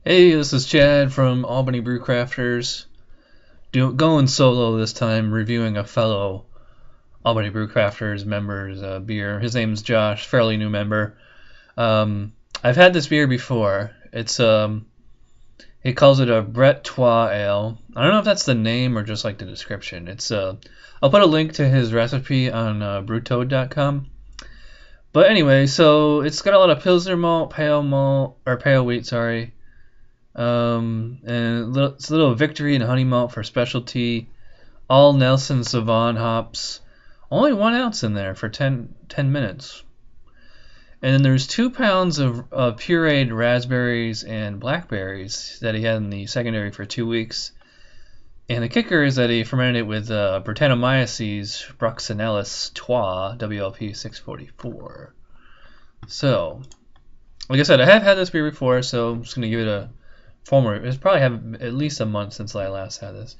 Hey, this is Chad from Albany Brew Crafters. Going solo this time, reviewing a fellow Albany Brew Crafters member's beer. His name's Josh, fairly new member. I've had this beer before. He calls it a Trois Ale. I don't know if that's the name or just like the description. I'll put a link to his recipe on brewtoad.com. But anyway, so it's got a lot of Pilsner malt, pale wheat, sorry. And it's a little Victory and honey malt for specialty. All Nelson Sauvin hops. Only 1 ounce in there for 10 minutes. And then there's 2 pounds of pureed raspberries and blackberries that he had in the secondary for 2 weeks. And the kicker is that he fermented it with Brettanomyces bruxellensis Trois WLP 644. So, like I said, I have had this beer before, so I'm just going to give it a former. It's probably have at least a month since I last had this,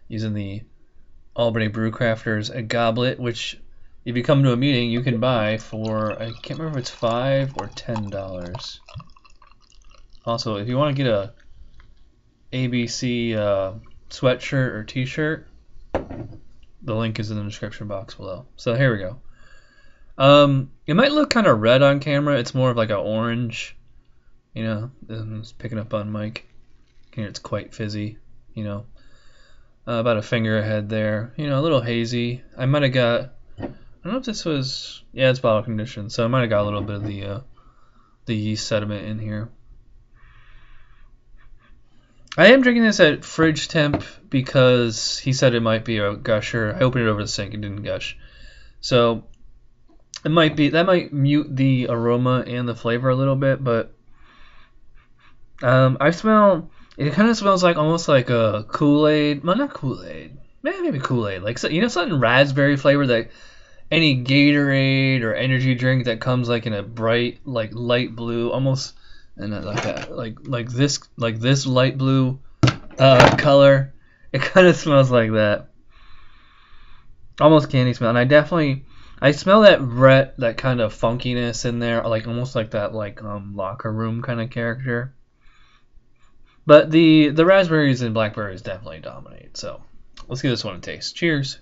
using the Albany Brew Crafters goblet, which if you come to a meeting you can buy for, I can't remember if it's $5 or $10. Also, if you want to get a ABC sweatshirt or t-shirt, the link is in the description box below. So here we go. It might look kind of red on camera. It's more of like an orange. You know, it's picking up on mic. Here it's quite fizzy, you know, about a finger ahead there, you know, a little hazy. I might have got, I don't know if this was, yeah, it's bottle conditioned, so I might have got a little bit of the yeast sediment in here. I am drinking this at fridge temp because he said it might be a gusher. I opened it over the sink, it didn't gush, so that might mute the aroma and the flavor a little bit, but it kind of smells like almost like a Kool-Aid. Well, not Kool-Aid. Maybe Kool-Aid. Like, you know, something raspberry flavor that any Gatorade or energy drink that comes like in a bright, like light blue, almost, and like that, like this light blue color. It kind of smells like that. Almost candy smell. And I smell that kind of funkiness in there, like almost like that locker room kind of character. But the raspberries and blackberries definitely dominate. So let's give this one a taste. Cheers.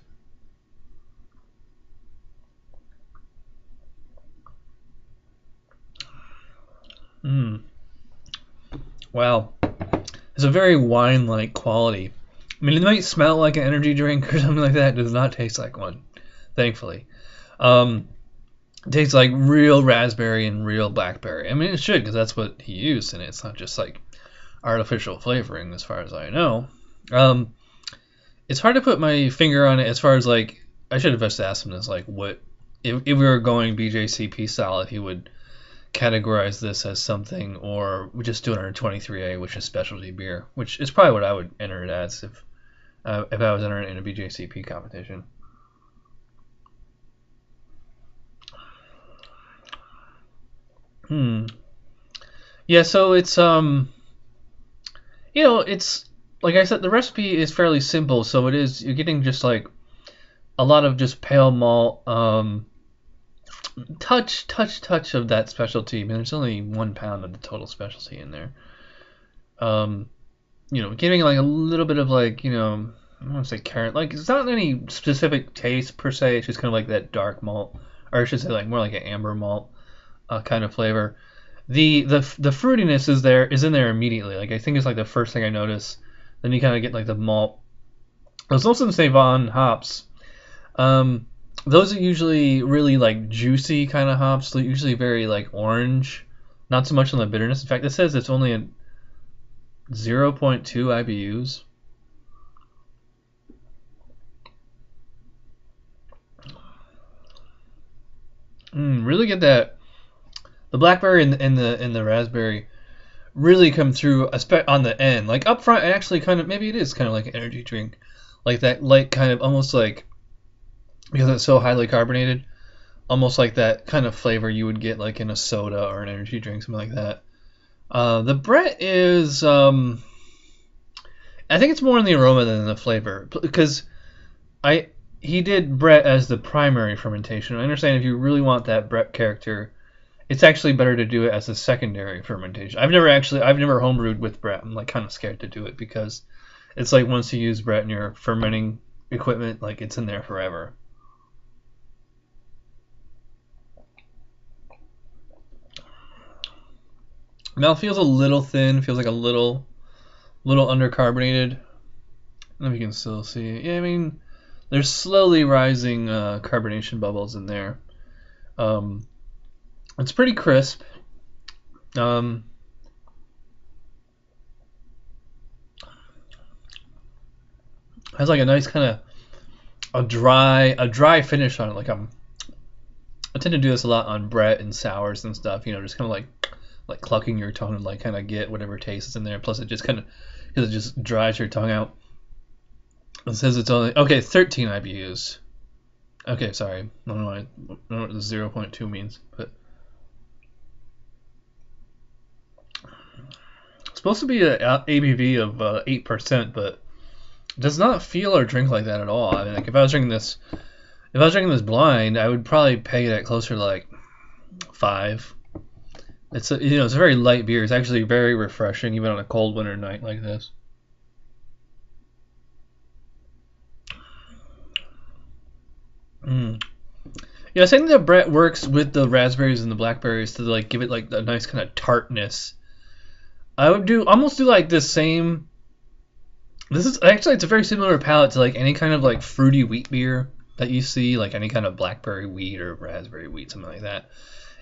Wow. It's a very wine-like quality. I mean, it might smell like an energy drink or something like that. It does not taste like one, thankfully. It tastes like real raspberry and real blackberry. I mean, it should, because that's what he used in it. It's not just like artificial flavoring, as far as I know. It's hard to put my finger on it as far as like, I should have just asked him this, like what if we were going BJCP style, if he would categorize this as something, or we just do it under 23A, which is specialty beer, which is probably what I would enter it as if I was entering in a BJCP competition. Yeah, so it's you know, it's like I said, the recipe is fairly simple, so you're getting just like a lot of just pale malt, touch of that specialty. I mean, there's only 1 pound of the total specialty in there. You know, giving like a little bit of like, you know, I don't want to say carrot, like it's not any specific taste per se. It's just kind of like that dark malt, or I should say like more like an amber malt kind of flavor. The fruitiness is in there immediately. Like I think it's like the first thing I notice. Then you kind of get like the malt. Those Nelson Sauvin hops. Those are usually really like juicy kind of hops. They're usually very like orange. Not so much on the bitterness. In fact, it says it's only at 0.2 IBUs. Really get that. The blackberry and the raspberry really come through on the end. Like up front, it actually kind of, maybe it is kind of like an energy drink, like that light kind of almost like, because it's so highly carbonated, almost like that kind of flavor you would get like in a soda or an energy drink, something like that. The Brett is, I think it's more in the aroma than the flavor, because he did Brett as the primary fermentation. I understand if you really want that Brett character, it's actually better to do it as a secondary fermentation. I've never homebrewed with Brett. I'm like kind of scared to do it because it's like once you use Brett in your fermenting equipment, like it's in there forever. Mouth feels a little thin. Feels like a little undercarbonated. I don't know if you can still see it. Yeah, I mean, there's slowly rising carbonation bubbles in there. It's pretty crisp. Has like a nice kind of a dry finish on it. Like I tend to do this a lot on Brett and sours and stuff. You know, just kind of like clucking your tongue and like kind of get whatever taste is in there. Plus, it just kind of because it just dries your tongue out. It says it's only 13 IBUs. Okay, sorry. I don't know what the 0.2 means, but it's supposed to be an ABV of 8%, but it does not feel or drink like that at all. I mean, like if I was drinking this blind, I would probably peg it at closer to like 5. It's a very light beer. It's actually very refreshing, even on a cold winter night like this. Yeah, I think that Brett works with the raspberries and the blackberries to like give it like a nice kind of tartness. I would almost do like this same. This is actually it's a very similar palate to like any kind of like fruity wheat beer that you see, like any kind of blackberry wheat or raspberry wheat, something like that.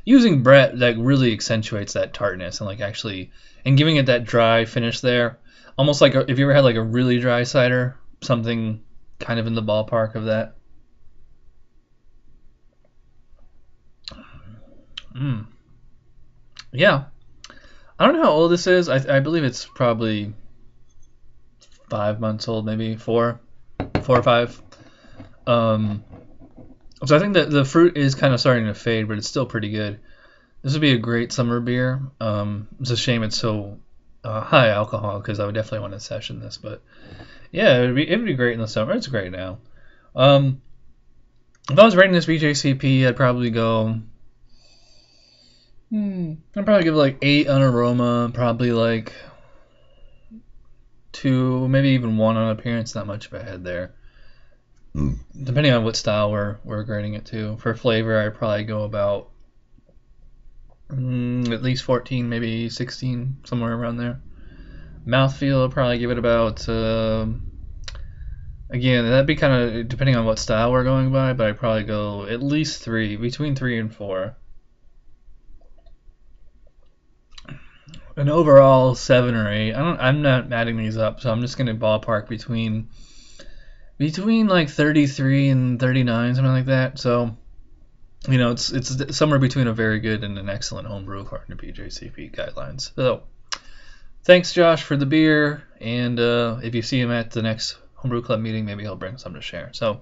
Using Brett like really accentuates that tartness and like actually and giving it that dry finish there, almost like if you ever had like a really dry cider, something kind of in the ballpark of that. Yeah. I don't know how old this is. I believe it's probably 5 months old, maybe 4 or 5. So I think that the fruit is kind of starting to fade, but it's still pretty good. This would be a great summer beer. It's a shame it's so high alcohol because I would definitely want to session this, but yeah, it'd be great in the summer. It's great now. If I was rating this BJCP, I'd probably go. I'd probably give it like 8 on aroma, probably like 2, maybe even 1 on appearance. Not much of a head there. Depending on what style we're grading it to. For flavor, I'd probably go about at least 14, maybe 16, somewhere around there. Mouthfeel, I'd probably give it about. Again, that'd be kind of depending on what style we're going by, but I'd probably go at least 3, between 3 and 4. An overall 7 or 8. I'm not adding these up, so I'm just gonna ballpark between like 33 and 39, something like that. So, it's somewhere between a very good and an excellent homebrew according to BJCP guidelines. So, thanks Josh for the beer, and if you see him at the next homebrew club meeting, maybe he'll bring some to share. So,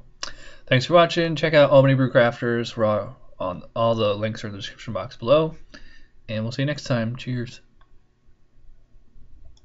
thanks for watching. Check out Albany Brew Crafters. We're on all the links are in the description box below, and we'll see you next time. Cheers.